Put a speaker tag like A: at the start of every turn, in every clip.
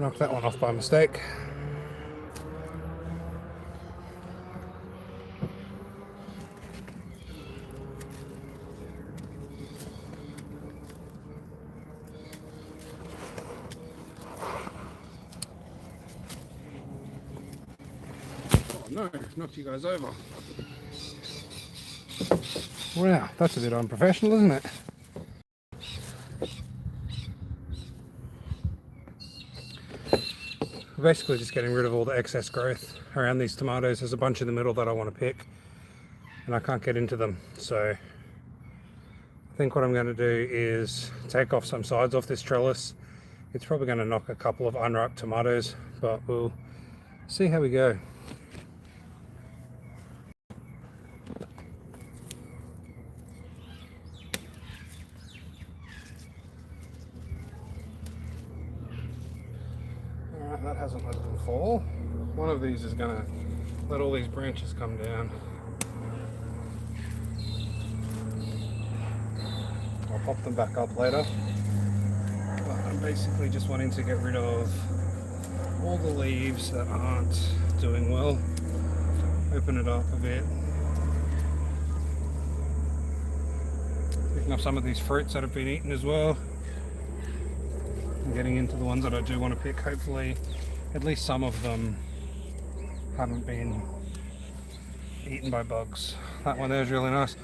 A: Knocked that one off by mistake. Oh no, knocked you guys over. Wow, that's a bit unprofessional, isn't it? We're basically just getting rid of all the excess growth around these tomatoes. There's a bunch in the middle that I want to pick and I can't get into them. So I think what I'm going to do is take off some sides off this trellis. It's probably going to knock a couple of unripe tomatoes, but we'll see how we go. Alright, that hasn't let them fall. One of these is going to let all these branches come down. I'll pop them back up later. But I'm basically just wanting to get rid of all the leaves that aren't doing well. Open it up a bit. Picking up some of these fruits that have been eaten as well. And getting into the ones that I do want to pick. Hopefully at least some of them haven't been eaten by bugs. That one there is really nice.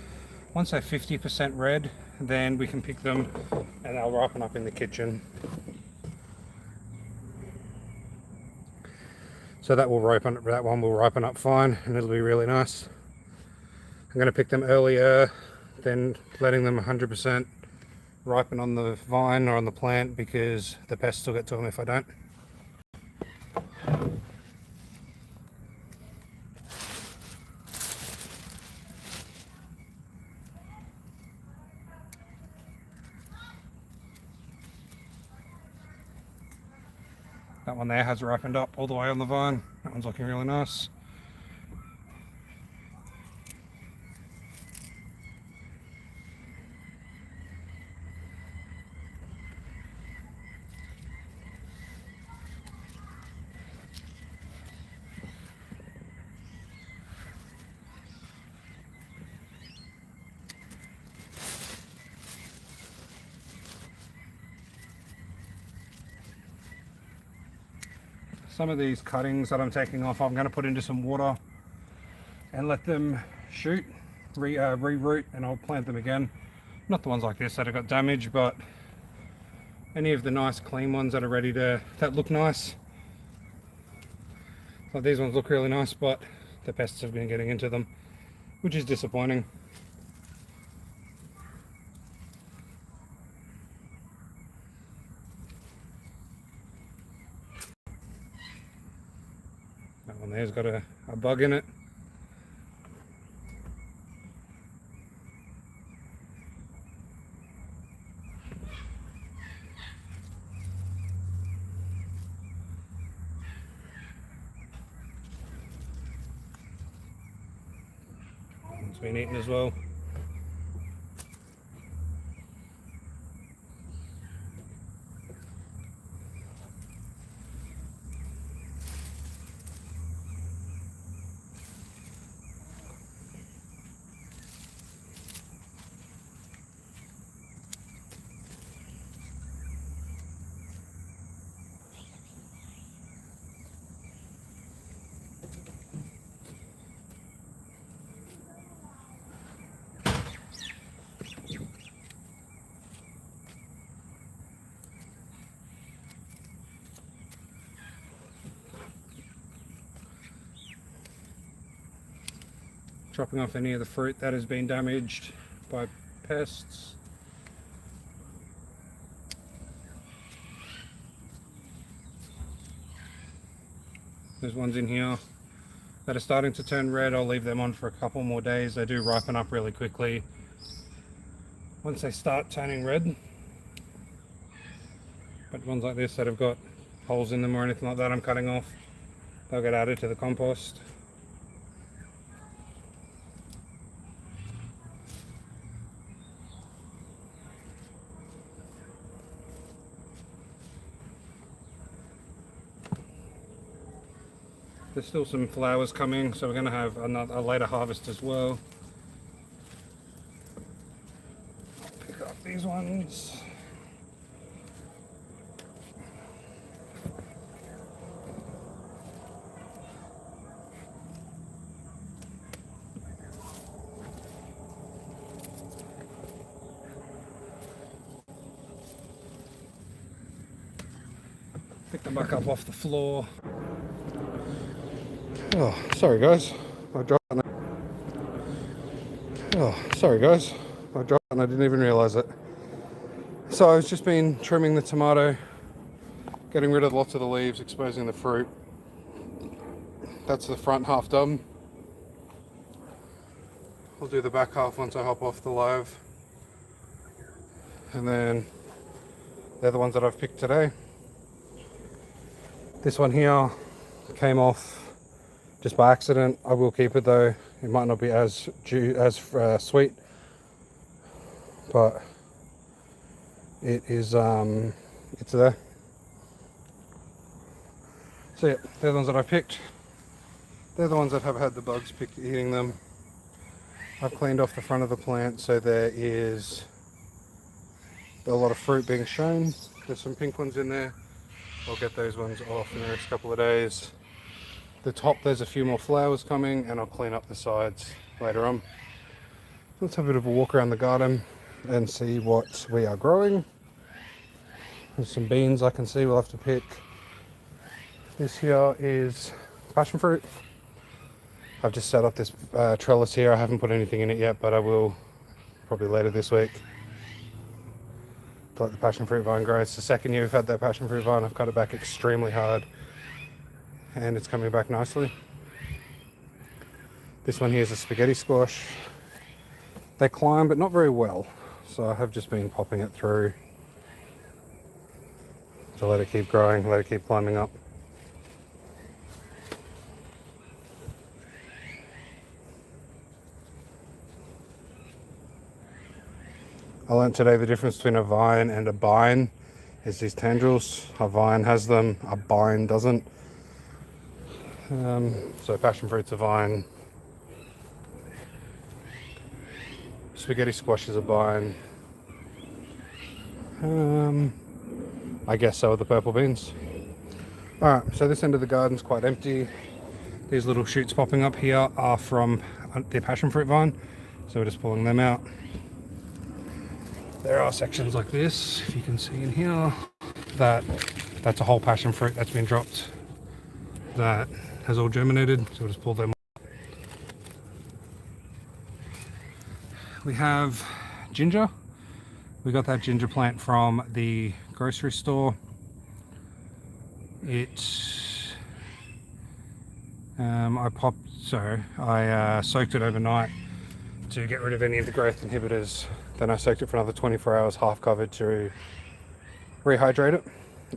A: Once they're 50% red, then we can pick them and they'll ripen up in the kitchen. So that will ripen, that one will ripen up fine and it'll be really nice. I'm going to pick them earlier than letting them 100% ripen on the vine or on the plant because the pests will get to them if I don't. That one there has ripened up all the way on the vine. That one's looking really nice. Some of these cuttings that I'm taking off, I'm going to put into some water and let them shoot, re-root, and I'll plant them again. Not the ones like this that have got damage, but any of the nice clean ones that are ready to, that look nice. Like these ones look really nice, but the pests have been getting into them, which is disappointing. That one there's got a bug in it. It's been eaten as well. Chopping off any of the fruit that has been damaged by pests. There's ones in here that are starting to turn red. I'll leave them on for a couple more days. They do ripen up really quickly once they start turning red. But ones like this that have got holes in them or anything like that, I'm cutting off. They'll get added to the compost. There's still some flowers coming, so we're going to have a later harvest as well. I'll pick up these ones. Pick them back up off the floor. Oh, sorry guys. I dropped it. Oh, sorry guys. I dropped it and I didn't even realise it. So I've just been trimming the tomato, getting rid of lots of the leaves, exposing the fruit. That's the front half done. I'll do the back half once I hop off the live. And then they're the ones that I've picked today. This one here came off just by accident. I will keep it though. It might not be as sweet, but it is it's there. So yeah, they're the ones that I picked. They're the ones that have had the bugs eating them. I've cleaned off the front of the plant, so there is a lot of fruit being shown. There's some pink ones in there. I'll get those ones off in the next couple of days. The top, there's a few more flowers coming, and I'll clean up the sides later on. Let's have a bit of a walk around the garden and see what we are growing. There's some beans I can see we'll have to pick. This here is passion fruit. I've just set up this trellis here. I haven't put anything in it yet, but I will probably later this week. Let the passion fruit vine grow. It's the second year we've had that passion fruit vine. I've cut it back extremely hard and it's coming back nicely. This one here is a spaghetti squash. They climb but not very well, so I have just been popping it through to let it keep growing, let it keep climbing up. I learned today the difference between a vine and a bine is these tendrils. A vine has them, a bine doesn't. So passion fruit's a vine. Spaghetti squash is a vine. I guess so are the purple beans. Alright, so this end of the garden's quite empty. These little shoots popping up here are from the passion fruit vine, so we're just pulling them out. There are sections like this, if you can see in here, that's a whole passion fruit that's been dropped that has all germinated, so we'll just pull them up. We have ginger. We got that ginger plant from the grocery store. I soaked it overnight to get rid of any of the growth inhibitors. Then I soaked it for another 24 hours, half covered, to rehydrate it.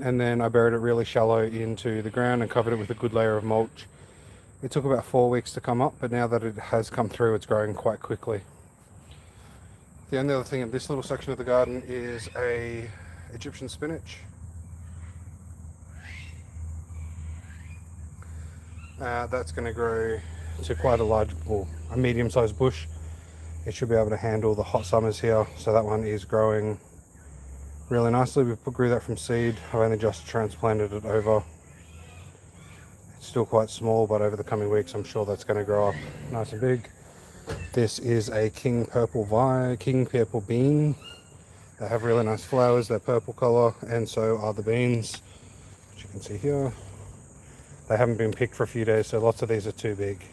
A: And then I buried it really shallow into the ground and covered it with a good layer of mulch. It took about 4 weeks to come up, but now that it has come through, it's growing quite quickly. The only other thing in this little section of the garden is a Egyptian spinach. That's going to grow to quite a large, well, a medium-sized bush. It should be able to handle the hot summers here, so that one is growing really nicely. We grew that from seed. I've only just transplanted it over. It's still quite small, but over the coming weeks I'm sure that's going to grow up nice and big. This is a king purple bean. They have really nice flowers. They're purple color, and so are the beans, which you can see here. They haven't been picked for a few days, so lots of these are too big.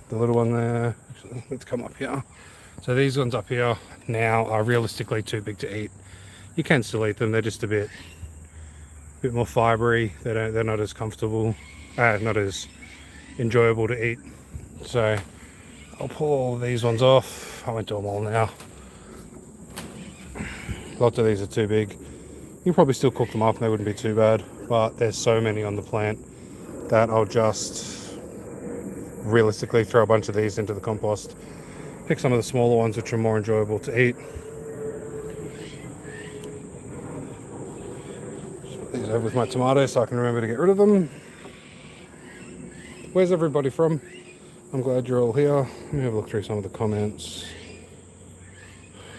A: The little one there, actually, let's come up here. So these ones up here now are realistically too big to eat. You can still eat them, they're just a bit more fibery. They're not as comfortable, not as enjoyable to eat. So I'll pull all these ones off. I won't do them all now. Lots of these are too big. You can probably still cook them up and they wouldn't be too bad, but there's so many on the plant that I'll just realistically throw a bunch of these into the compost. Pick some of the smaller ones which are more enjoyable to eat. Just put these over with my tomatoes so I can remember to get rid of them. Where's everybody from? I'm glad you're all here. Let me have a look through some of the comments.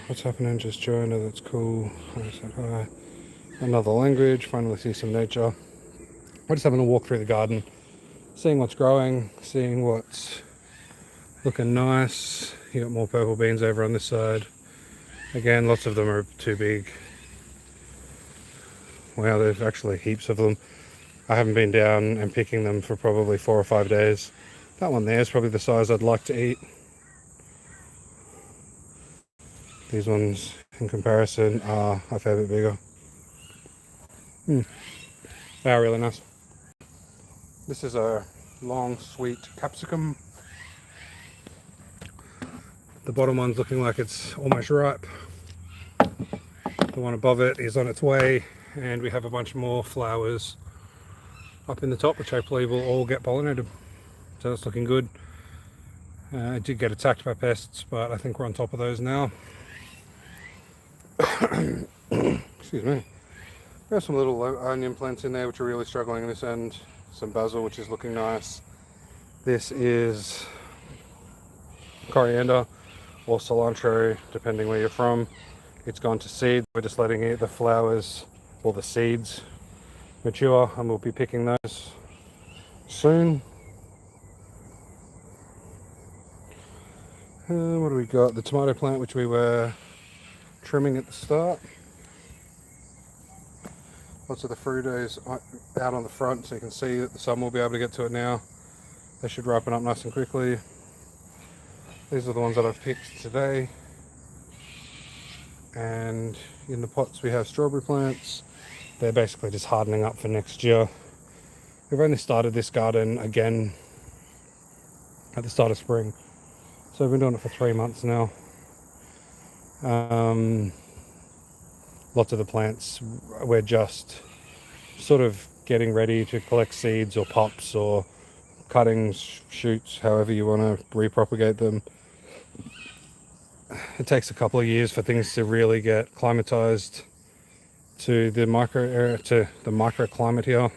A: What's happening? Just joined. Oh, that's cool. I said hi. Another language. Finally see some nature. We're just having a walk through the garden, seeing what's growing, seeing what's looking nice. You got more purple beans over on this side. Again, lots of them are too big. Wow, there's actually heaps of them. I haven't been down and picking them for probably 4 or 5 days. That one there is probably the size I'd like to eat. These ones, in comparison, are a fair bit bigger. They are really nice. This is a long, sweet capsicum. The bottom one's looking like it's almost ripe. The one above it is on its way, and we have a bunch more flowers up in the top, which hopefully will all get pollinated. So that's looking good. I did get attacked by pests, but I think we're on top of those now. Excuse me. We have some little onion plants in there which are really struggling in this end. Some basil, which is looking nice. This is coriander or cilantro, depending where you're from. It's gone to seed. We're just letting the flowers or the seeds mature, and we'll be picking those soon. What do we got? The tomato plant, which we were trimming at the start. Lots of the fruitos out on the front, so you can see that the sun will be able to get to it now. They should ripen up nice and quickly. These are the ones that I've picked today. And in the pots we have strawberry plants. They're basically just hardening up for next year. We've only started this garden again at the start of spring. So I've been doing it for 3 months now. Lots of the plants, we're just sort of getting ready to collect seeds or pops or cuttings, shoots, however you want to repropagate them. It takes a couple of years for things to really get climatized to the microclimate here.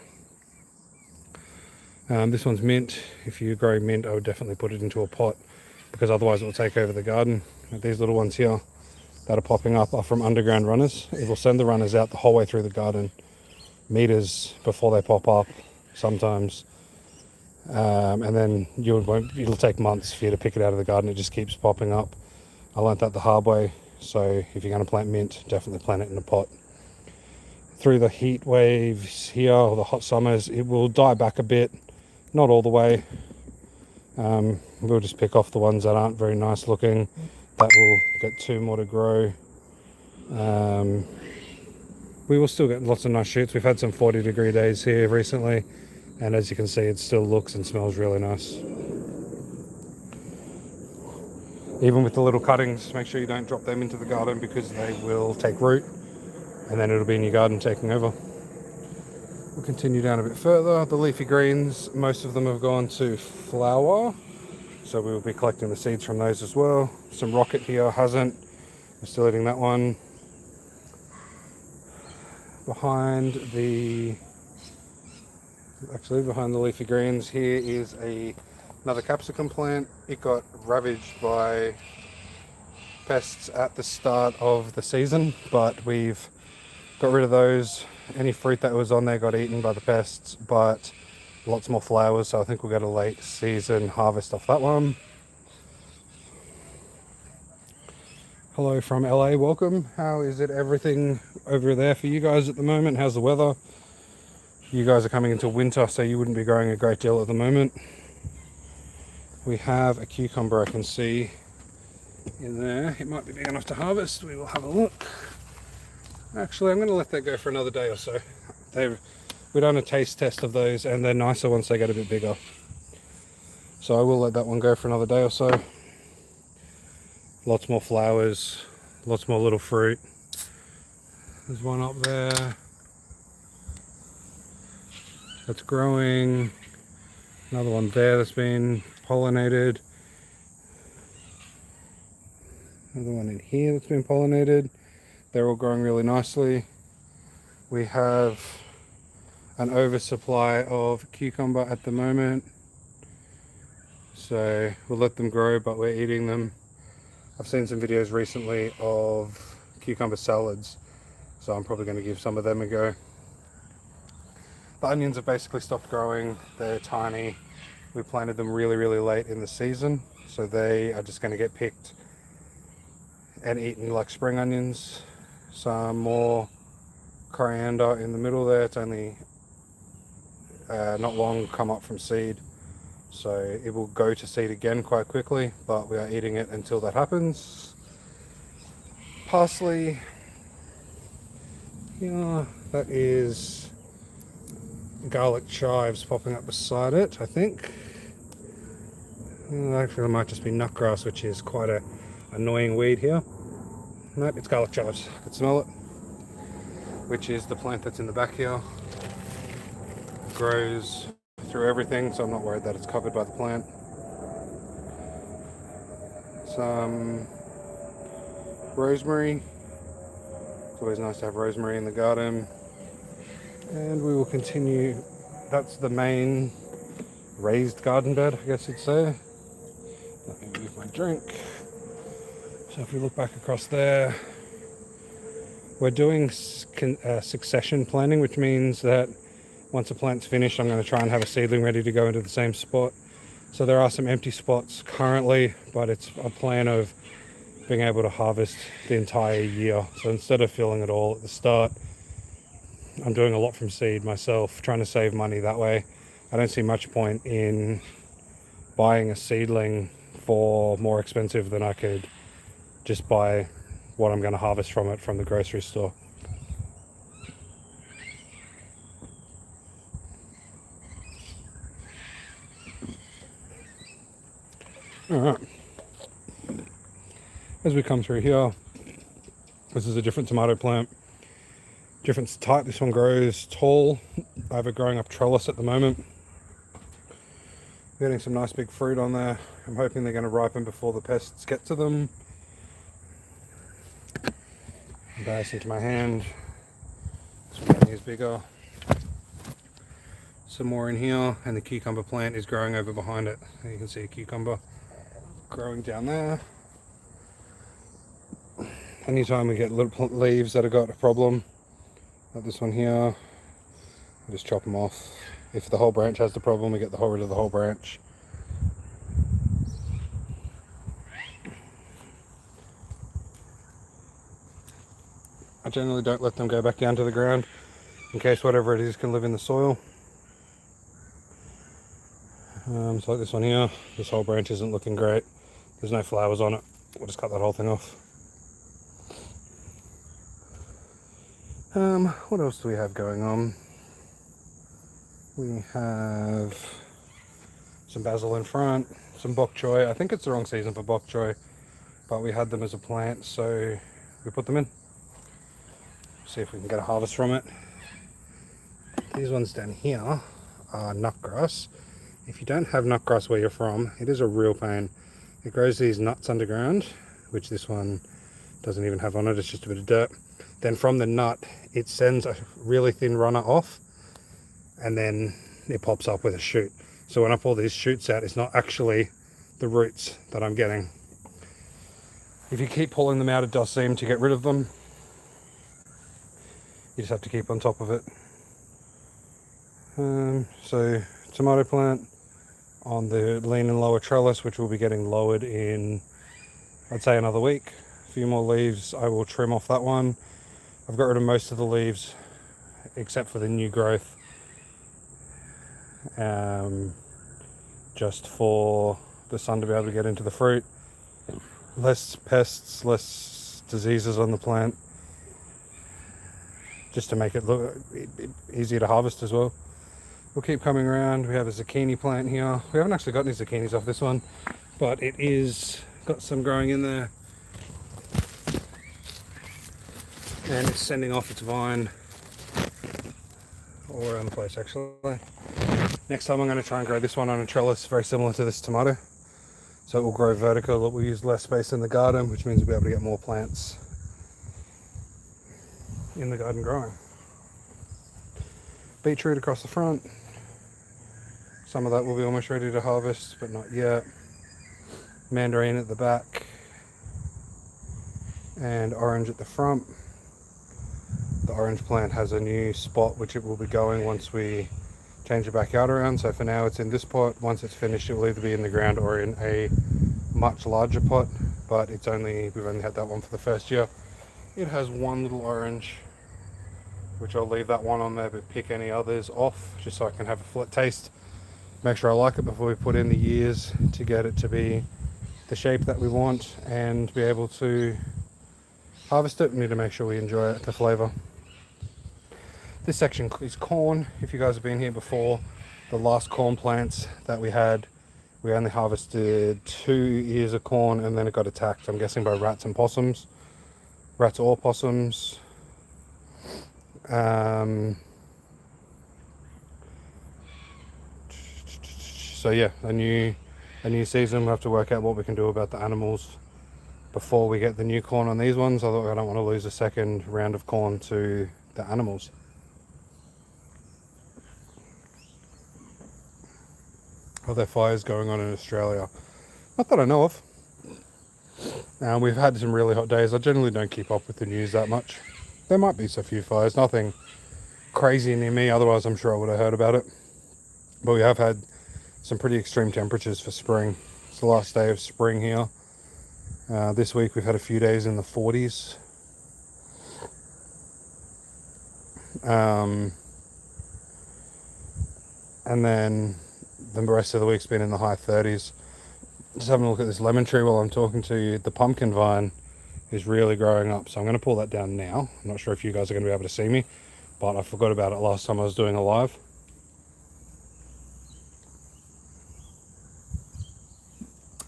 A: This one's mint. If you grow mint, I would definitely put it into a pot, because otherwise it will take over the garden. These little ones here that are popping up are from underground runners. It will send the runners out the whole way through the garden, meters before they pop up sometimes. And then it'll take months for you to pick it out of the garden. It just keeps popping up. I learnt that the hard way. So if you're going to plant mint, definitely plant it in a pot. Through the heat waves here, or the hot summers, it will die back a bit, not all the way. We'll just pick off the ones that aren't very nice looking. That will get 2 more to grow. We will still get lots of nice shoots. We've had some 40-degree days here recently, and as you can see, it still looks and smells really nice. Even with the little cuttings, make sure you don't drop them into the garden, because they will take root, and then it'll be in your garden taking over. We'll continue down a bit further. The leafy greens, most of them have gone to flower, so we will be collecting the seeds from those as well. Some rocket here hasn't. We're still eating that one. Behind the leafy greens here is another capsicum plant. It got ravaged by pests at the start of the season, but we've got rid of those. Any fruit that was on there got eaten by the pests, but lots more flowers, so I think we'll get a late season harvest off that one. Hello from LA, welcome. How is it everything over there for you guys at the moment? How's the weather? You guys are coming into winter, so you wouldn't be growing a great deal at the moment. We have a cucumber I can see in there. It might be big enough to harvest. We will have a look. Actually, I'm going to let that go for another day or so. We've done a taste test of those, and they're nicer once they get a bit bigger. So I will let that one go for another day or so. Lots more flowers, lots more little fruit. There's one up there that's growing. Another one there that's been pollinated. Another one in here that's been pollinated. They're all growing really nicely. We have an oversupply of cucumber at the moment. So we'll let them grow, but we're eating them. I've seen some videos recently of cucumber salads, so I'm probably going to give some of them a go. The onions have basically stopped growing. They're tiny. We planted them really late in the season, so they are just going to get picked and eaten like spring onions. Some more coriander in the middle there. It's only not long come up from seed, so it will go to seed again quite quickly, but we are eating it until that happens. Parsley, yeah, that is garlic chives popping up beside it, I think. Actually, it might just be nutgrass, which is quite a annoying weed here. Nope, it's garlic chives. I can smell it, which is the plant that's in the back here. It grows through everything, so I'm not worried that it's covered by the plant. Some rosemary. It's always nice to have rosemary in the garden. And we will continue. That's the main raised garden bed, I guess you'd say. Let me move my drink. So if we look back across there, we're doing succession planting, which means that once a plant's finished, I'm going to try and have a seedling ready to go into the same spot. So there are some empty spots currently, but it's a plan of being able to harvest the entire year. So instead of filling it all at the start, I'm doing a lot from seed myself, trying to save money that way. I don't see much point in buying a seedling for more expensive than I could just buy what I'm going to harvest from it from the grocery store. Alright, as we come through here, this is a different tomato plant, different type. This one grows tall. I have it growing up trellis at the moment. Getting some nice big fruit on there. I'm hoping they're going to ripen before the pests get to them. Embarrassing to my hand. This one is bigger. Some more in here, and the cucumber plant is growing over behind it. You can see a cucumber growing down there. Anytime we get little leaves that have got a problem, like this one here, I just chop them off. If the whole branch has the problem, we get rid of the whole branch. I generally don't let them go back down to the ground in case whatever it is can live in the soil. So like this one here, this whole branch isn't looking great. There's no flowers on it. We'll just cut that whole thing off. What else do we have going on? We have some basil in front, some bok choy. I think it's the wrong season for bok choy, but we had them as a plant, so we put them in. See if we can get a harvest from it. These ones down here are nutgrass. If you don't have nutgrass where you're from, it is a real pain. It grows these nuts underground, which this one doesn't even have on it. It's just a bit of dirt. Then from the nut, it sends a really thin runner off, and then it pops up with a shoot. So when I pull these shoots out, it's not actually the roots that I'm getting. If you keep pulling them out, it does seem to get rid of them. You just have to keep on top of it. So tomato plant on the lean and lower trellis, which will be getting lowered in, I'd say, another week. A few more leaves, I will trim off that one. I've got rid of most of the leaves except for the new growth, just for the sun to be able to get into the fruit. Less pests, less diseases on the plant, just to make it look easier to harvest as well. We'll keep coming around. We have a zucchini plant here. We haven't actually got any zucchinis off this one, but it is got some growing in there, and it's sending off its vine all around the place actually. Next time I'm going to try and grow this one on a trellis very similar to this tomato, so it will grow vertical. It will use less space in the garden, which means we'll be able to get more plants in the garden growing. Beetroot across the front. Some of that will be almost ready to harvest, but not yet. mandarin at the back, and orange at the front. The orange plant has a new spot which it will be going once we change the backyard around. So for now it's in this pot. Once it's finished, it will either be in the ground or in a much larger pot, but we've only had that one for the first year. It has one little orange, which I'll leave that one on there, but pick any others off just so I can have a flat taste, make sure I like it before we put in the years to get it to be the shape that we want and be able to harvest it. We need to make sure we enjoy it, the flavor. This section is corn. If you guys have been here before, the last corn plants that we had, we only harvested 2 ears of corn and then it got attacked, I'm guessing by rats and possums. Rats or possums. So yeah, a new season. We'll have to work out what we can do about the animals before we get the new corn on these ones. Although I don't want to lose a second round of corn to the animals. Are there fires going on in Australia? Not that I know of. We've had some really hot days. I generally don't keep up with the news that much. There might be a few fires, nothing crazy near me, otherwise I'm sure I would have heard about it. But we have had some pretty extreme temperatures for spring. It's the last day of spring here. This week we've had a few days in the 40s. And then the rest of the week's been in the high 30s. Just having a look at this lemon tree while I'm talking to you. The pumpkin vine is really growing up, so I'm going to pull that down now. I'm not sure if you guys are going to be able to see me, but I forgot about it last time I was doing a live.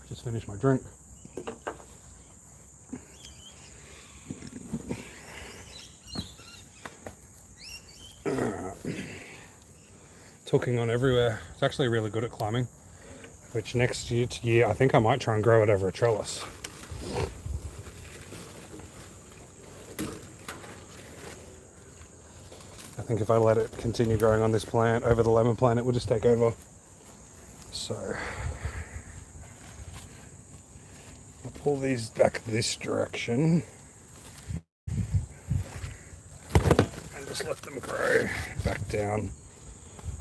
A: Just finished my drink. It's hooking on everywhere. It's actually really good at climbing, which next year I think I might try and grow it over a trellis. I think if I let it continue growing on this plant over the lemon plant, it will just take over. So I'll pull these back this direction and just let them grow back down.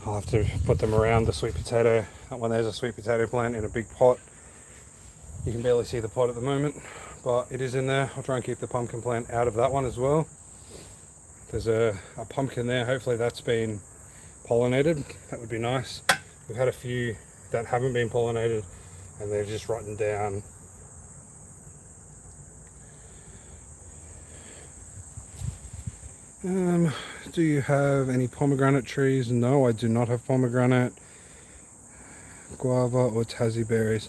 A: I'll have to put them around the sweet potato. That one there's a sweet potato plant in a big pot. You can barely see the pot at the moment, but it is in there. I'll try and keep the pumpkin plant out of that one as well. There's a pumpkin there. Hopefully that's been pollinated. That would be nice. We've had a few that haven't been pollinated and they've just rotten down. Do you have any pomegranate trees? No, I do not have pomegranate, guava or Tassie berries.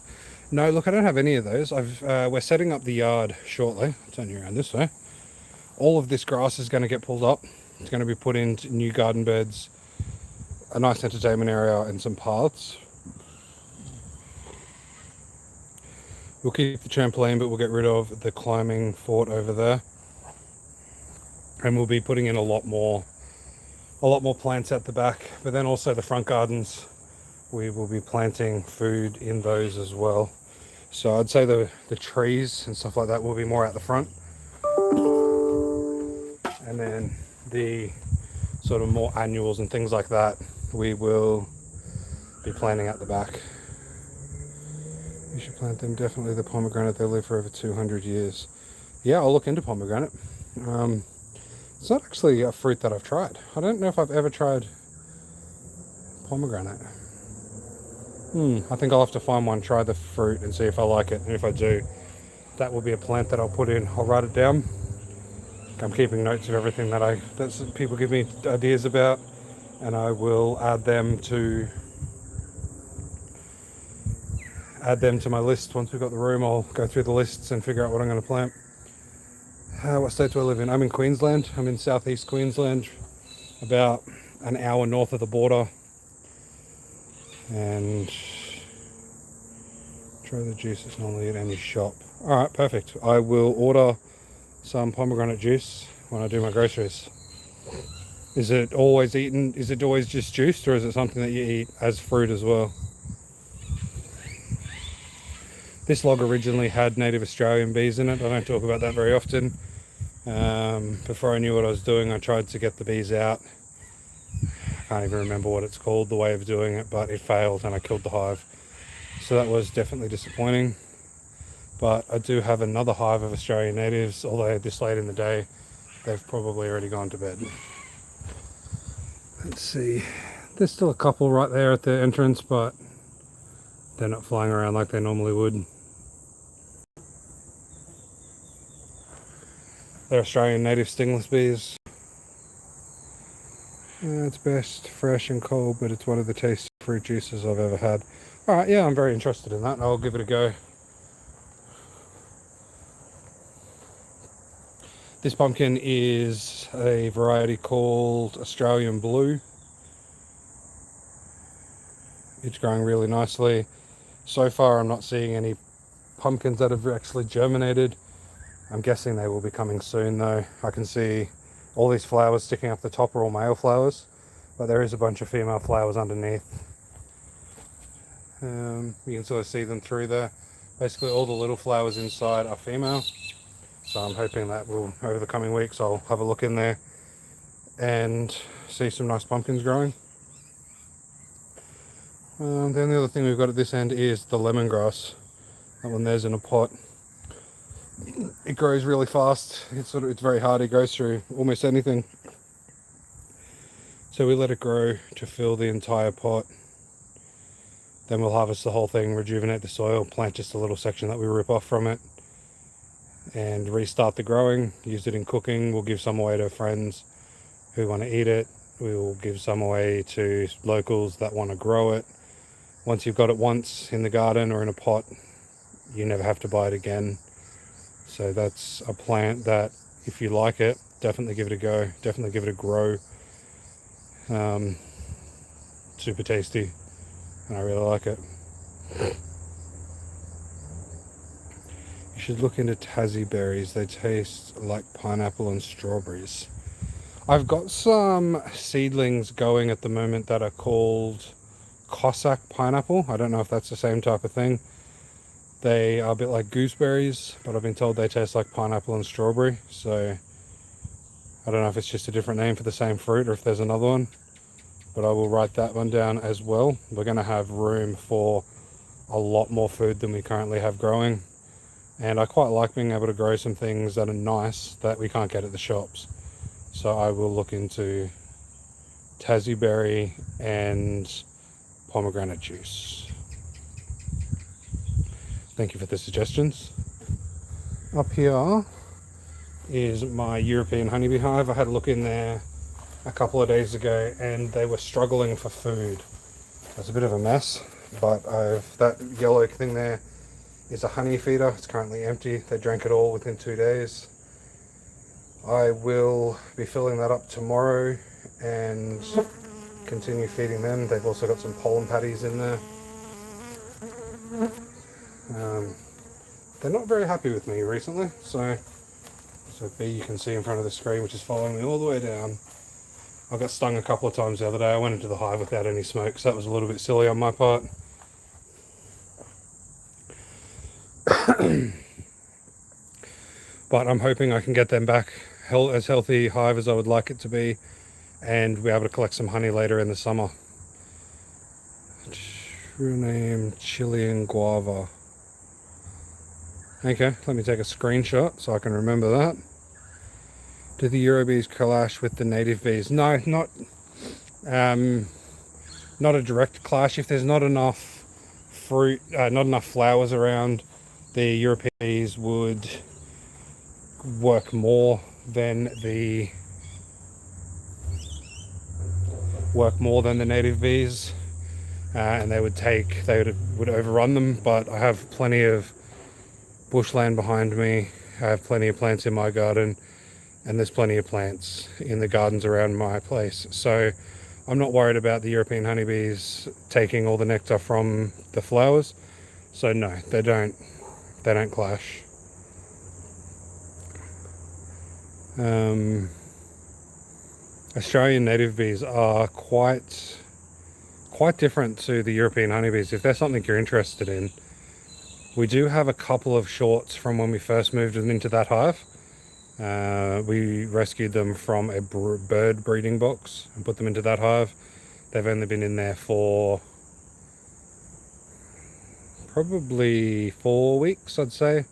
A: No, look, I don't have any of those. We're setting up the yard shortly. I'll turn you around this way. All of this grass is going to get pulled up. It's going to be put into new garden beds, a nice entertainment area and some paths. We'll keep the trampoline, but we'll get rid of the climbing fort over there. And we'll be putting in a lot more plants at the back, but then also the front gardens, we will be planting food in those as well. So I'd say the trees and stuff like that will be more at the front, and then the sort of more annuals and things like that we will be planting at the back. You should plant them, definitely the pomegranate, they live for over 200 years. Yeah, I'll look into pomegranate. It's not actually a fruit that I've tried. I don't know if I've ever tried pomegranate. I think I'll have to find one, try the fruit and see if I like it. And if I do, that will be a plant that I'll put in. I'll write it down. I'm keeping notes of everything that people give me ideas about, and I will add them to my list. Once we've got the room, I'll go through the lists and figure out what I'm going to plant. What state do I live in? I'm in Queensland. I'm in southeast Queensland, about an hour north of the border. And try the juice, it's normally at any shop. Alright, perfect. I will order some pomegranate juice when I do my groceries. Is it always just juiced, or is it something that you eat as fruit as well? This log originally had native Australian bees in it. I don't talk about that very often. Before I knew what I was doing, I tried to get the bees out. I can't even remember what it's called, the way of doing it, but it failed and I killed the hive. So that was definitely disappointing. But I do have another hive of Australian natives, although this late in the day, they've probably already gone to bed. Let's see. There's still a couple right there at the entrance, but they're not flying around like they normally would. They're Australian native stingless bees. It's best fresh and cold, but it's one of the tastiest fruit juices I've ever had. Alright, yeah, I'm very interested in that. I'll give it a go. This pumpkin is a variety called Australian Blue. It's growing really nicely. So far I'm not seeing any pumpkins that have actually germinated. I'm guessing they will be coming soon though. I can see all these flowers sticking up the top are all male flowers, but there is a bunch of female flowers underneath. You can sort of see them through there. Basically all the little flowers inside are female. So I'm hoping that will, over the coming weeks, I'll have a look in there and see some nice pumpkins growing. Then the other thing we've got at this end is the lemongrass. That one there's in a pot. It grows really fast. It's very hard. It goes through almost anything. So we let it grow to fill the entire pot. Then we'll harvest the whole thing, rejuvenate the soil, plant just a little section that we rip off from it, and restart the growing. Use it in cooking. We'll give some away to friends who want to eat it. We will give some away to locals that want to grow it. Once you've got it once in the garden or in a pot, you never have to buy it again. So that's a plant that, if you like it, definitely give it a go. Definitely give it a grow. Super tasty, and I really like it. You should look into Tassie berries. They taste like pineapple and strawberries. I've got some seedlings going at the moment that are called Cossack pineapple. I don't know if that's the same type of thing. They are a bit like gooseberries, but I've been told they taste like pineapple and strawberry. So I don't know if it's just a different name for the same fruit or if there's another one, but I will write that one down as well. We're going to have room for a lot more food than we currently have growing. And I quite like being able to grow some things that are nice that we can't get at the shops. So I will look into Tassie berry and pomegranate juice. Thank you for the suggestions. Up here is my European honeybee hive. I had a look in there a couple of days ago and they were struggling for food. It's a bit of a mess, but that yellow thing there is a honey feeder. It's currently empty. They drank it all within 2 days. I will be filling that up tomorrow and continue feeding them. They've also got some pollen patties in there. They're not very happy with me recently, so B you can see in front of the screen, which is following me all the way down. I got stung a couple of times the other day. I went into the hive without any smoke, so that was a little bit silly on my part. But I'm hoping I can get them back as healthy hive as I would like it to be, and be able to collect some honey later in the summer. True name, Chilean guava. Okay, let me take a screenshot so I can remember that. Do the Euro bees clash with the native bees? No, not a direct clash. If there's not enough fruit, not enough flowers around, the European bees would work more than the native bees, and they would overrun them. But I have plenty of bushland behind me. I have plenty of plants in my garden, and there's plenty of plants in the gardens around my place. So I'm not worried about the European honeybees taking all the nectar from the flowers. So no, they don't clash. Australian native bees are quite different to the European honeybees. If there's something you're interested in, We do have a couple of shorts from when we first moved them into that hive. We rescued them from a bird breeding box and put them into that hive. They've only been in there for probably 4 weeks, I'd say.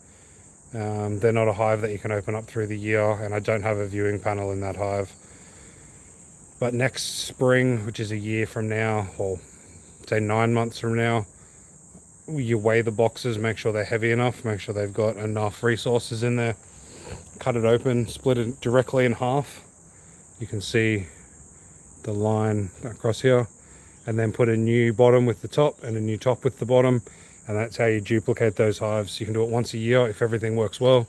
A: They're not a hive that you can open up through the year, and I don't have a viewing panel in that hive. But next spring, which is a year from now, or say 9 months from now, you weigh the boxes, make sure they're heavy enough, make sure they've got enough resources in there. Cut it open, split it directly in half. You can see the line across here, and then put a new bottom with the top and a new top with the bottom, and that's how you duplicate those hives. You can do it once a year if everything works well.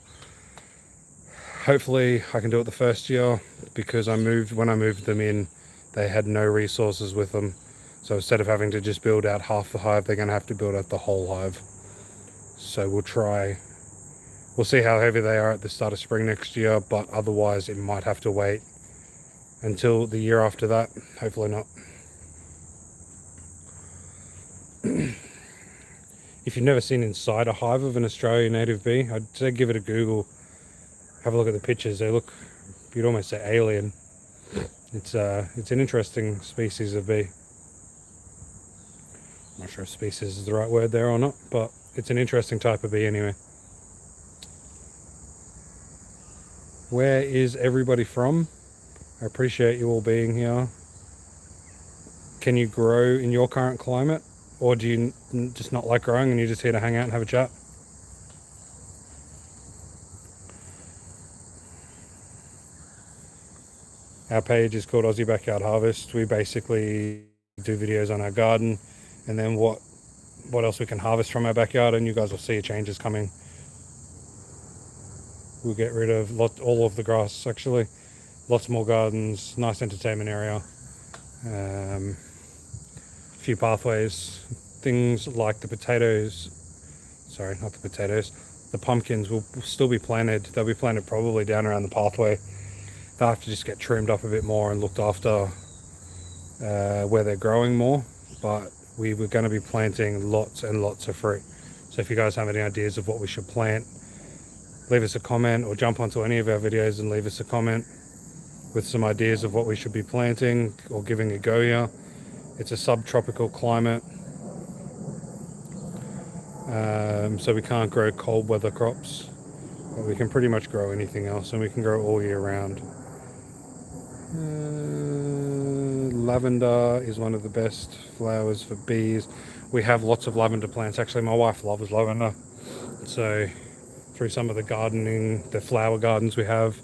A: Hopefully I can do it the first year, because when I moved them in, they had no resources with them. So instead of having to just build out half the hive, they're going to have to build out the whole hive. So we'll see how heavy they are at the start of spring next year, but otherwise it might have to wait until the year after that. Hopefully not. If you've never seen inside a hive of an Australian native bee, I'd say give it a Google. Have a look at the pictures. They look, you'd almost say, alien. It's an interesting species of bee. I'm not sure if species is the right word there or not, but it's an interesting type of bee anyway. Where is everybody from? I appreciate you all being here. Can you grow in your current climate? Or do you just not like growing and you're just here to hang out and have a chat? Our page is called Aussie Backyard Harvest. We basically do videos on our garden, and then what else we can harvest from our backyard, and you guys will see changes coming. We'll get rid of all of the grass, actually. Lots more gardens, nice entertainment area. A few pathways. Things like the potatoes, sorry, not the potatoes, the pumpkins will still be planted. They'll be planted probably down around the pathway. They'll have to just get trimmed up a bit more and looked after where they're growing more, but we were going to be planting lots and lots of fruit. So if you guys have any ideas of what we should plant, leave us a comment, or jump onto any of our videos and leave us a comment with some ideas of what we should be planting or giving a go here. It's a subtropical climate, so we can't grow cold weather crops, but we can pretty much grow anything else, and we can grow all year round. Lavender is one of the best flowers for bees. We have lots of lavender plants. Actually, my wife loves lavender, so through some of the flower gardens we have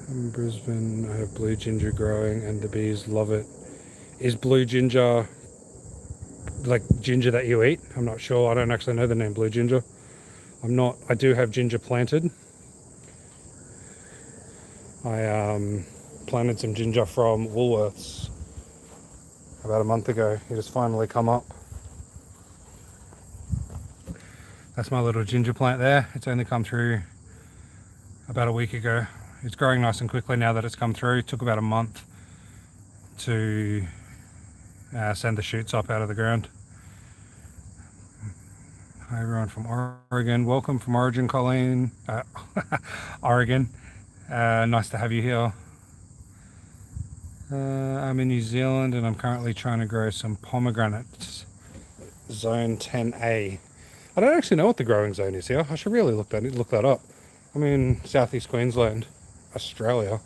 A: in Brisbane, I have blue ginger growing and the bees love it. Is blue ginger like ginger that you eat? I'm not sure. I don't actually know the name blue ginger. I do have ginger planted. I planted some ginger from Woolworths about a month ago. It has finally come up. That's my little ginger plant there. It's only come through about a week ago. It's growing nice and quickly now that it's come through. It took about a month to send the shoots up out of the ground. Hi everyone from Oregon. Welcome from Origin, Colleen. Oregon. Nice to have you here. I'm in New Zealand and I'm currently trying to grow some pomegranates. Zone 10A. I don't actually know what the growing zone is here. I should really look that up. I'm in southeast Queensland, Australia.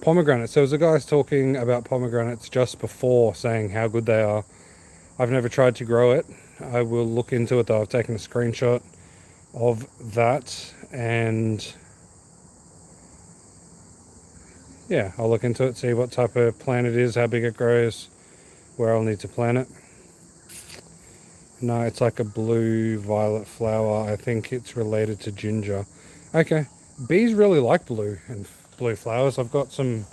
A: Pomegranates. There was a guy talking about pomegranates just before, saying how good they are. I've never tried to grow it. I will look into it though. I've taken a screenshot of that, and yeah, I'll look into it, see what type of plant it is, how big it grows, where I'll need to plant it. No, it's like a blue violet flower. I think it's related to ginger. Okay, bees really like blue flowers. I've got the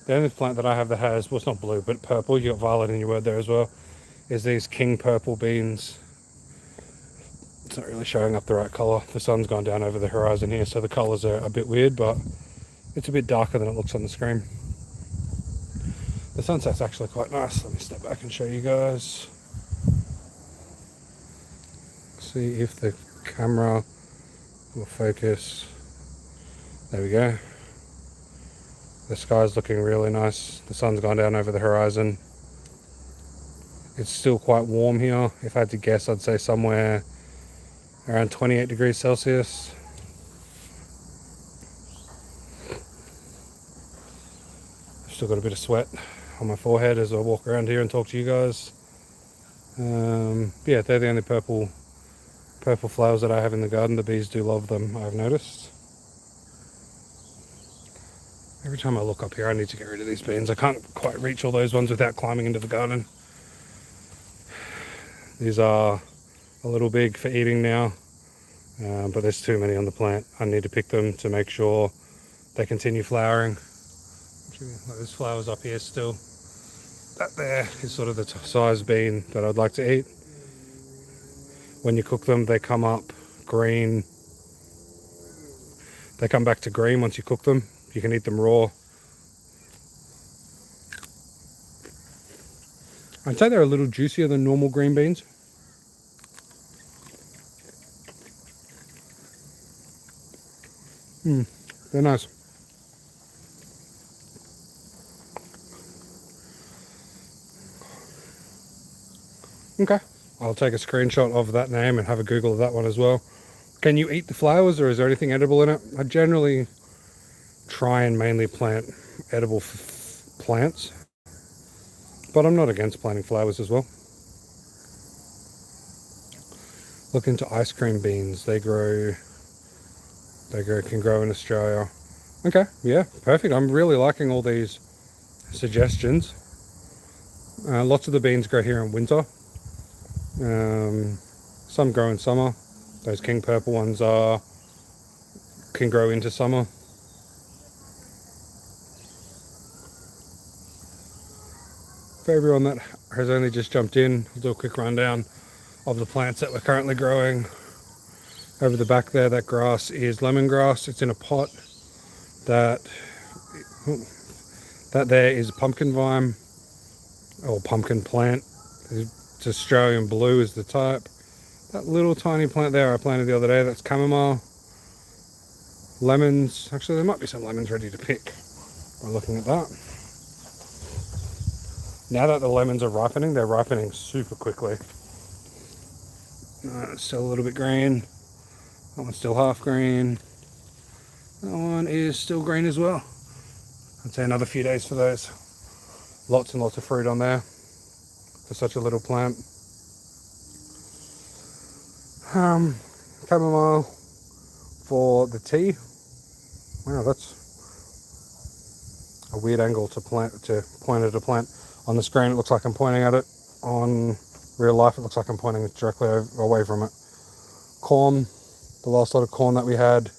A: only plant that I have that has, well, it's not blue but purple, you got violet in your word there as well, is these king purple beans. It's not really showing up the right colour. The sun's gone down over the horizon here, so the colours are a bit weird, but It's a bit darker than it looks on the screen. The sunset's actually quite nice. Let me step back and show you guys. See if the camera will focus. There we go. The sky's looking really nice. The sun's gone down over the horizon. It's still quite warm here. If I had to guess, I'd say somewhere around 28 degrees Celsius. I've still got a bit of sweat on my forehead as I walk around here and talk to you guys. Yeah, they're the only purple flowers that I have in the garden. The bees do love them, I've noticed. Every time I look up here, I need to get rid of these beans. I can't quite reach all those ones without climbing into the garden. These are a little big for eating now, but there's too many on the plant. I need to pick them to make sure they continue flowering. There's flowers up here still. That there is sort of the size bean that I'd like to eat. When you cook them, they come up green. They come back to green once you cook them. You can eat them raw. I'd say they're a little juicier than normal green beans. They're nice. Okay, I'll take a screenshot of that name and have a Google of that one as well. Can you eat the flowers, or is there anything edible in it? I generally try and mainly plant edible plants, but I'm not against planting flowers as well. Look into ice cream beans. They can grow in Australia. Okay, yeah, perfect. I'm really liking all these suggestions. Lots of the beans grow here in winter. Some grow in summer. Those king purple ones can grow into summer. For everyone that has only just jumped in, I'll do a quick rundown of the plants that we're currently growing. Over the back there, that grass is lemongrass. It's in a pot. That there is a pumpkin vine, or pumpkin plant. It's Australian blue is the type. That little tiny plant there I planted the other day, that's chamomile. Lemons, actually there might be some lemons ready to pick by looking at that. Now that the lemons are ripening, they're ripening super quickly. It's still a little bit green. That one's still half green. That one is still green as well. I'd say another few days for those. Lots and lots of fruit on there for such a little plant. Chamomile for the tea. Wow, that's a weird angle to point at a plant. On the screen it looks like I'm pointing at it. On real life it looks like I'm pointing directly away from it. Corn, the last lot of corn that we had.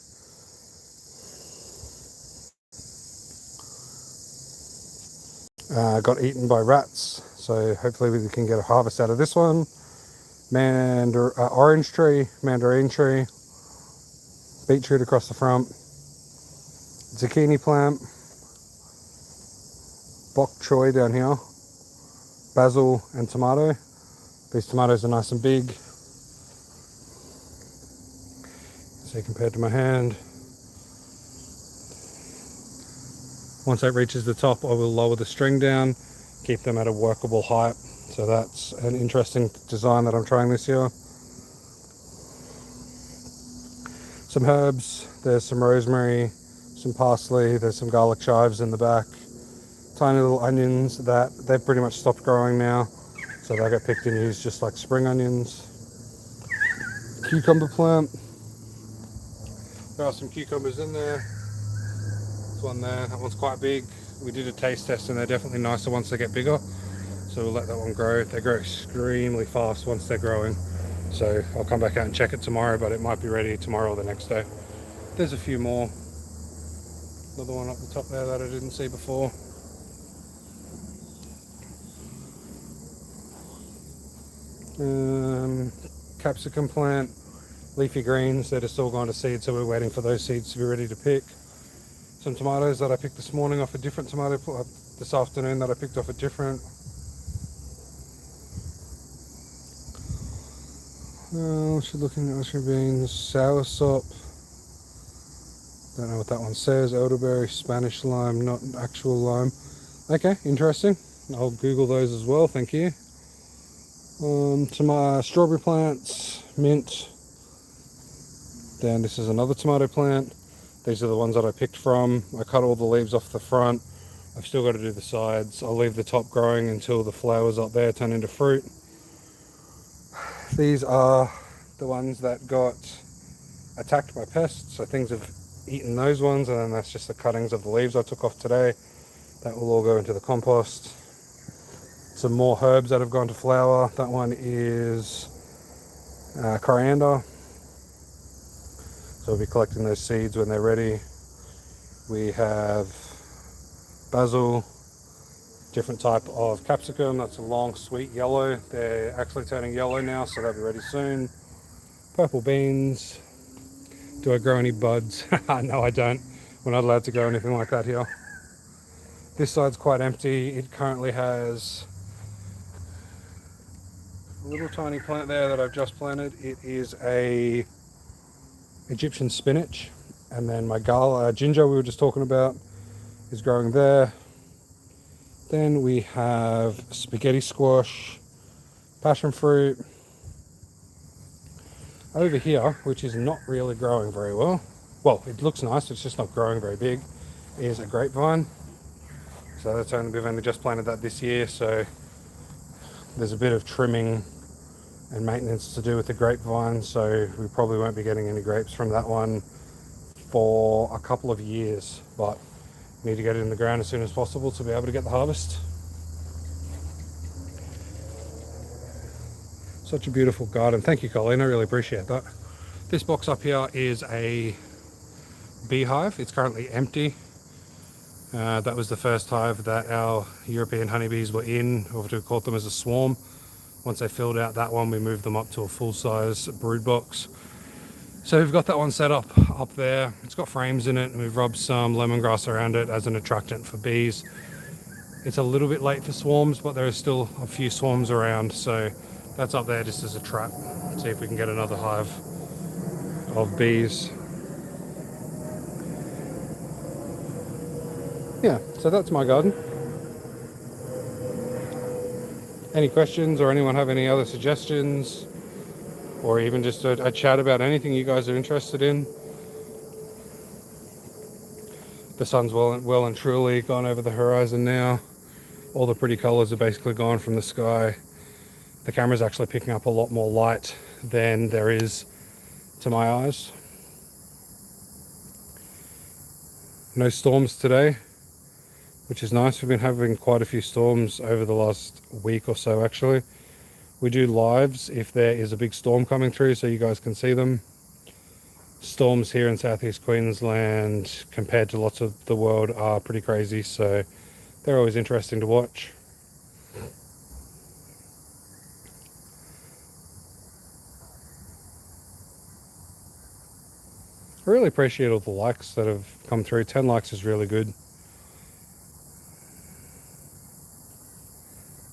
A: Got eaten by rats, so hopefully we can get a harvest out of this one. Orange tree, mandarin tree, beetroot across the front, zucchini plant, bok choy down here, basil and tomato. These tomatoes are nice and big. See, compared to my hand. Once that reaches the top, I will lower the string down, keep them at a workable height. So that's an interesting design that I'm trying this year. Some herbs, there's some rosemary, some parsley, there's some garlic chives in the back. Tiny little onions that they've pretty much stopped growing now. So they get picked and used just like spring onions. Cucumber plant. There are some cucumbers in there. There's one there, that one's quite big. We did a taste test and they're definitely nicer once they get bigger. So we'll let that one grow. They grow extremely fast once they're growing. So I'll come back out and check it tomorrow, but it might be ready tomorrow or the next day. There's a few more. Another one up the top there that I didn't see before. Capsicum plant, leafy greens that are still going to seed, so we're waiting for those seeds to be ready to pick. some tomatoes that I picked this morning off a different tomato this afternoon that I picked off a different. She's looking at mushroom beans, soursop. Don't know what that one says. Elderberry, Spanish lime, not actual lime. Okay, interesting. I'll Google those as well. Thank you. Tomato, strawberry plants, mint. Then this is another tomato plant. These are the ones that I picked from. I cut all the leaves off the front. I've still got to do the sides. I'll leave the top growing until the flowers up there turn into fruit. These are the ones that got attacked by pests, so things have eaten those ones, and then that's just the cuttings of the leaves I took off today. That will all go into the compost. Some more herbs that have gone to flower. That one is coriander. So we'll be collecting those seeds when they're ready. We have basil, different type of capsicum. That's a long sweet yellow. They're actually turning yellow now, so they'll be ready soon. Purple beans. Do I grow any buds? No, I don't. We're not allowed to grow anything like that here. This side's quite empty. It currently has a little tiny plant there that I've just planted. It is a Egyptian spinach, and then my ginger we were just talking about is growing there. Then we have spaghetti squash, passion fruit. Over here, which is not really growing very well, it looks nice, it's just not growing very big, is a grapevine. So we've only just planted that this year, so there's a bit of trimming and maintenance to do with the grapevine, so we probably won't be getting any grapes from that one for a couple of years, but need to get it in the ground as soon as possible to be able to get the harvest. Such a beautiful garden. Thank you, Colleen. I really appreciate that. This box up here is a beehive. It's currently empty. That was the first hive that our European honeybees were in, or we called them as a swarm. Once they filled out that one, we moved them up to a full-size brood box. So we've got that one set up there. It's got frames in it, and we've rubbed some lemongrass around it as an attractant for bees. It's a little bit late for swarms, but there are still a few swarms around, so that's up there just as a trap. See if we can get another hive of bees. Yeah, so that's my garden. Any questions, or anyone have any other suggestions, or even just a chat about anything you guys are interested in? The sun's well and truly gone over the horizon now. All the pretty colors are basically gone from the sky. The camera's actually picking up a lot more light than there is to my eyes. No storms today, which is nice. We've been having quite a few storms over the last week or so, actually. We do lives if there is a big storm coming through, so you guys can see them. Storms here in southeast Queensland compared to lots of the world are pretty crazy, so they're always interesting to watch. I really appreciate all the likes that have come through. 10 likes is really good.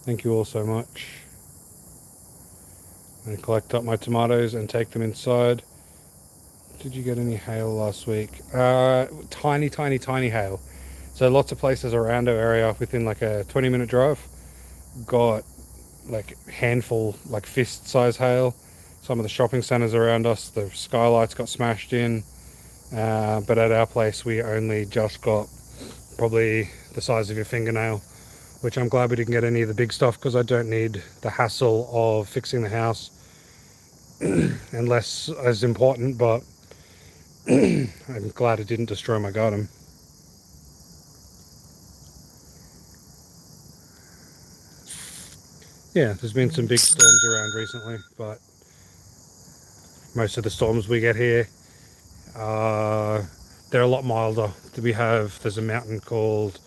A: Thank you all so much. I'm going to collect up my tomatoes and take them inside. Did you get any hail last week? Tiny hail. So lots of places around our area within like a 20-minute drive got like handful, like fist size hail. Some of the shopping centres around us, the skylights got smashed in. But at our place we only just got probably the size of your fingernail, which I'm glad we didn't get any of the big stuff, because I don't need the hassle of fixing the house unless as important, but I'm glad it didn't destroy my garden. Yeah, there's been some big storms around recently, but most of the storms we get here, they're a lot milder. There's a mountain called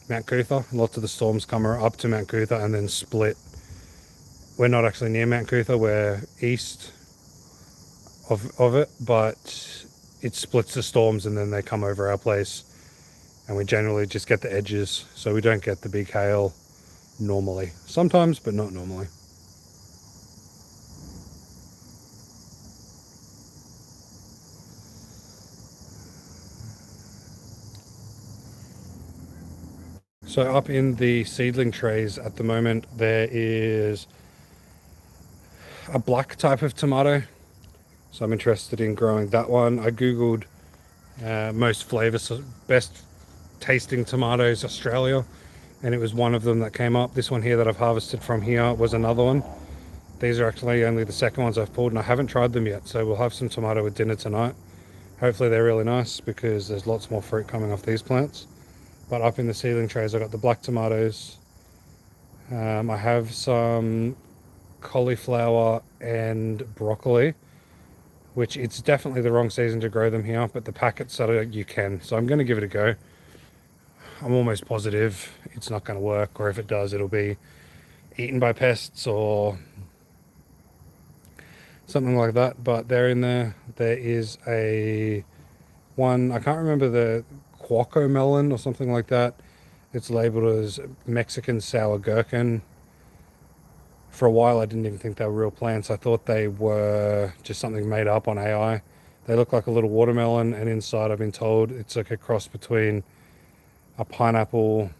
A: Mount Cootha. Lots of the storms come up to Mount Cootha and then split. We're not actually near Mount Cootha, we're east of it, but it splits the storms and then they come over our place and we generally just get the edges, so we don't get the big hail normally. Sometimes, but not normally. So up in the seedling trays at the moment, there is a black type of tomato. So I'm interested in growing that one. I Googled most flavors, best tasting tomatoes Australia, and it was one of them that came up. This one here that I've harvested from here was another one. These are actually only the second ones I've pulled, and I haven't tried them yet, so we'll have some tomato with dinner tonight. Hopefully they're really nice, because there's lots more fruit coming off these plants. But up in the seedling trays, I've got the black tomatoes. I have some cauliflower and broccoli, which it's definitely the wrong season to grow them here, but the packets said you can, so I'm going to give it a go. I'm almost positive it's not going to work, or if it does, it'll be eaten by pests or something like that. But they're in there. There is a one, I can't remember, the Quaco melon or something like that. It's labeled as Mexican sour gherkin. For a while I didn't even think they were real plants. I thought they were just something made up on AI. They look like a little watermelon, and inside I've been told it's like a cross between a pineapple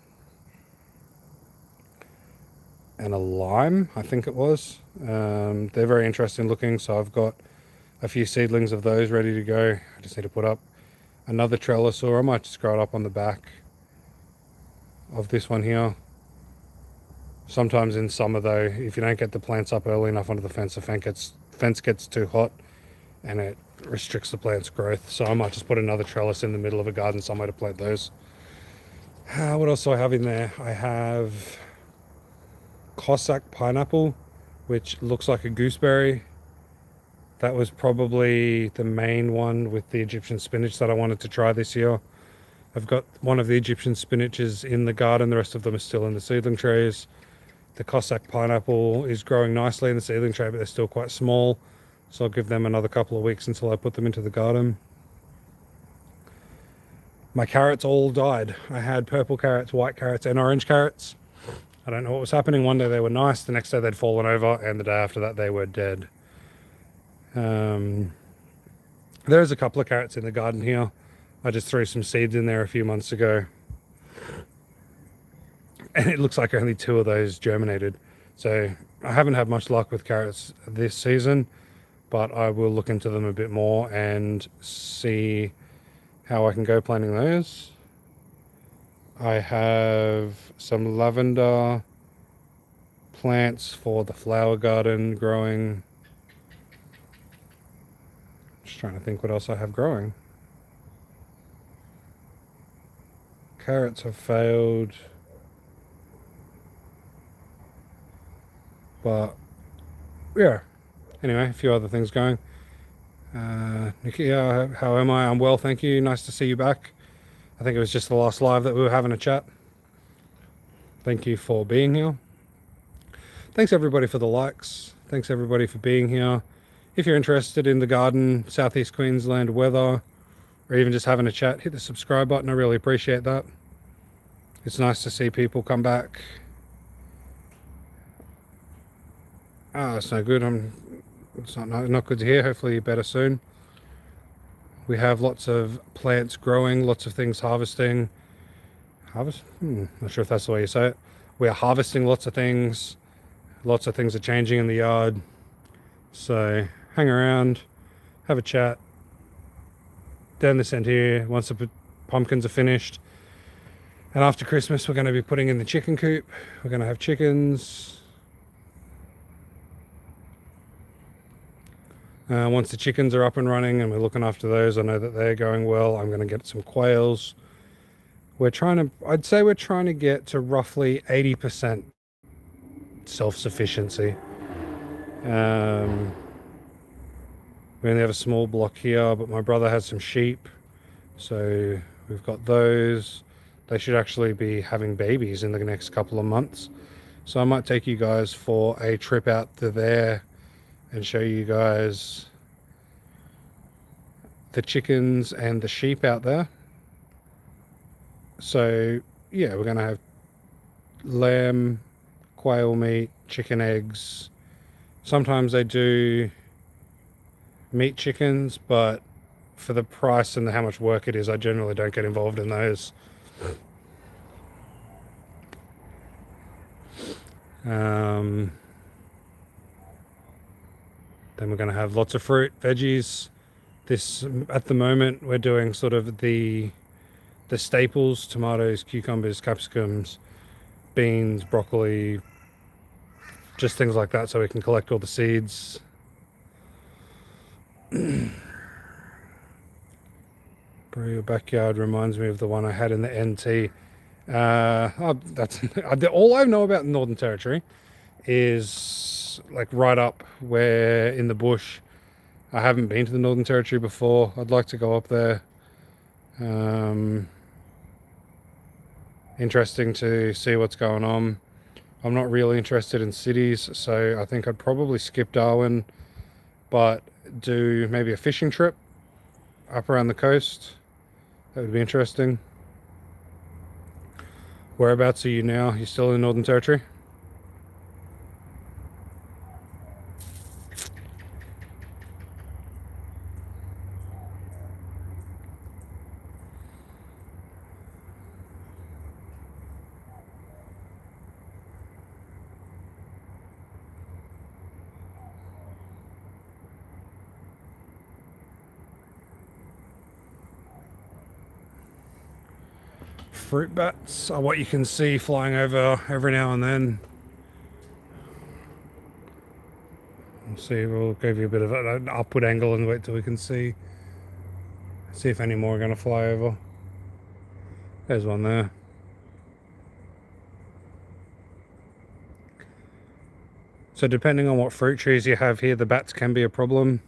A: and a lime, I think it was. They're very interesting looking, so I've got a few seedlings of those ready to go. I just need to put up another trellis, or I might just grow it up on the back of this one here. Sometimes in summer though, if you don't get the plants up early enough under the fence gets too hot and it restricts the plant's growth. So I might just put another trellis in the middle of a garden somewhere to plant those. What else do I have in there? I have Cossack pineapple, which looks like a gooseberry. That was probably the main one with the Egyptian spinach that I wanted to try this year. I've got one of the Egyptian spinaches in the garden. The rest of them are still in the seedling trays. The Cossack pineapple is growing nicely in the seedling tray, but they're still quite small. So I'll give them another couple of weeks until I put them into the garden. My carrots all died. I had purple carrots, white carrots, and orange carrots. I don't know what was happening. One day they were nice, the next day they'd fallen over, and the day after that they were dead. There's a couple of carrots in the garden here. I just threw some seeds in there a few months ago, and it looks like only 2 of those germinated. So I haven't had much luck with carrots this season, but I will look into them a bit more and see how I can go planting those. I have some lavender plants for the flower garden growing. Just trying to think what else I have growing. Carrots have failed, but yeah, anyway, a few other things going. Nikki, how am I? I'm well, thank you. Nice to see you back. I think it was just the last live that we were having a chat. Thank you for being here. Thanks everybody for the likes. Thanks everybody for being here. If you're interested in the garden, Southeast Queensland weather, or even just having a chat, hit the subscribe button. I really appreciate that. It's nice to see people come back. It's no good. It's not good to hear. Hopefully you're better soon. We have lots of plants growing, lots of things harvesting. Not sure if that's the way you say it. We are harvesting lots of things. Lots of things are changing in the yard. So hang around, have a chat. Down this end here, once the pumpkins are finished, and after Christmas we're going to be putting in the chicken coop. We're going to have chickens. Once the chickens are up and running and we're looking after those, I know that they're going well. I'm going to get some quails. I'd say we're trying to get to roughly 80% self-sufficiency. We only have a small block here, but my brother has some sheep, so we've got those. They should actually be having babies in the next couple of months, so I might take you guys for a trip out to there and show you guys the chickens and the sheep out there. So yeah, we're going to have lamb, quail meat, chicken eggs. Sometimes they do meat chickens, but for the price and how much work it is, I generally don't get involved in those. Then we're going to have lots of fruit, veggies. This, at the moment, we're doing sort of the staples: tomatoes, cucumbers, capsicums, beans, broccoli, just things like that, so we can collect all the seeds. Bro, your backyard reminds me of the one I had in the NT. That's all I know about the Northern Territory is like right up where in the bush. I haven't been to the Northern Territory before. I'd like to go up there. Interesting to see what's going on. I'm not really interested in cities, so I think I'd probably skip Darwin, but do maybe a fishing trip up around the coast. That would be interesting. Whereabouts are you now? You still in the Northern Territory? Fruit bats are what you can see flying over every now and then. We'll see, we'll give you a bit of an upward angle and wait till we can see if any more are going to fly over. There's one there. So depending on what fruit trees you have here, the bats can be a problem.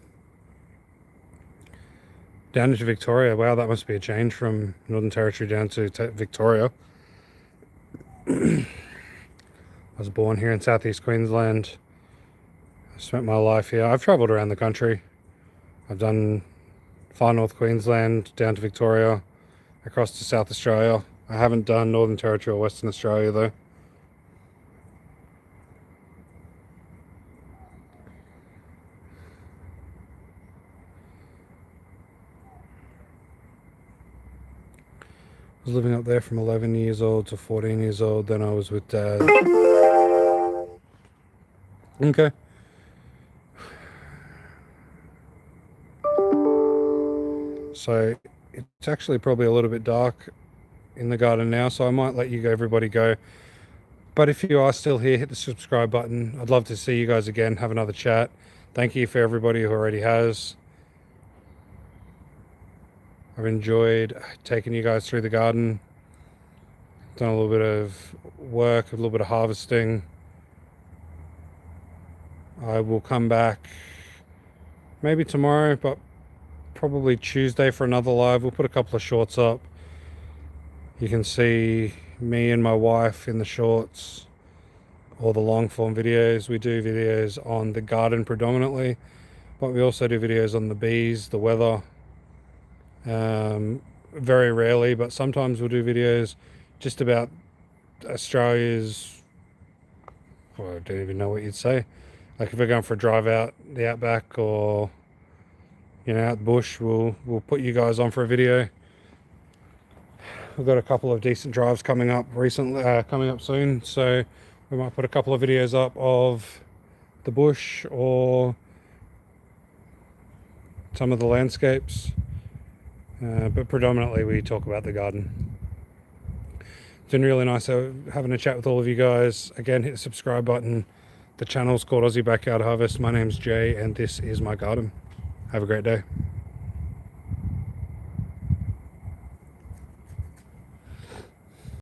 A: Down into Victoria. Wow, that must be a change from Northern Territory down to Victoria. I was born here in southeast Queensland. I spent my life here. I've travelled around the country. I've done far north Queensland, down to Victoria, across to South Australia. I haven't done Northern Territory or Western Australia though. I was living up there from 11 years old to 14 years old. Then I was with Dad. Okay. So it's actually probably a little bit dark in the garden now, so I might let you everybody go. But if you are still here, hit the subscribe button. I'd love to see you guys again, have another chat. Thank you for everybody who already has. I've enjoyed taking you guys through the garden. Done a little bit of work, a little bit of harvesting. I will come back maybe tomorrow, but probably Tuesday for another live. We'll put a couple of shorts up. You can see me and my wife in the shorts, or the long form videos. We do videos on the garden predominantly, but we also do videos on the bees, the weather. Very rarely, but sometimes we'll do videos just about Australia's, well, I don't even know what you'd say. Like if we're going for a drive out the outback, or you know, out the bush, we'll put you guys on for a video. We've got a couple of decent drives coming up recently, coming up soon, so we might put a couple of videos up of the bush or some of the landscapes. But predominantly we talk about the garden. It's been really nice having a chat with all of you guys. Again, hit the subscribe button. The channel's called Aussie Backyard Harvest. My name's Jay and this is my garden. Have a great day.